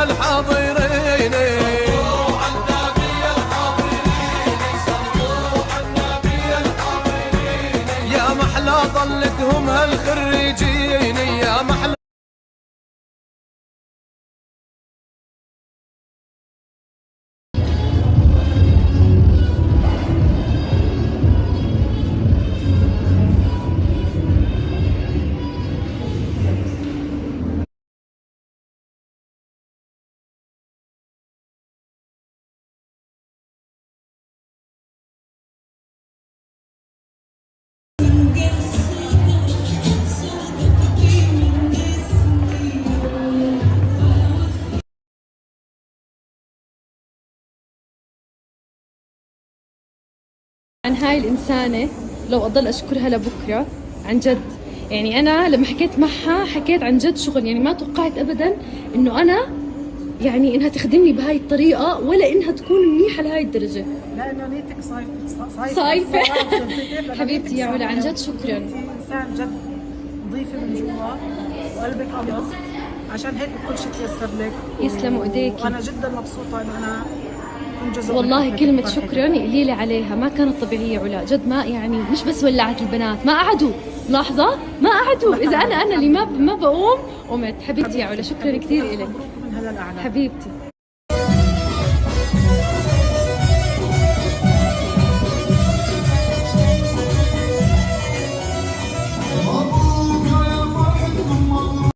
يا الحاضرين، يا محلى ظلتهم هالخريجين، يا محلى. عن هاي الإنسانة لو أضل أشكرها لبكرة عن جد. يعني أنا لما حكيت معها حكيت عن جد شغل، يعني ما توقعت أبدا إنه أنا يعني إنها تخدمني بهاي الطريقة، ولا إنها تكون منيحة لهاي الدرجة. لانه نيتك صايفة. صايفه حبيبتي يا علا، عن جد شكرا. انت انسان جد نظيفه من جوا وقلبك ابيض، عشان هيك كل شيء تيسر لك. يسلموا ايديكي. وانا جدا مبسوطه انه انا كنت جزء والله من كلمة فرحتك. شكرا قليلة عليها، ما كانت طبيعية علا جد. ما يعني مش بس ولعت البنات، ما قعدوا لحظة، ما قعدوا. إذا أنا اللي ما بقوم قمت. حبيبتي يا علا، شكرا كثير إلك مبروك من هلا الاعلى. حبيبتي.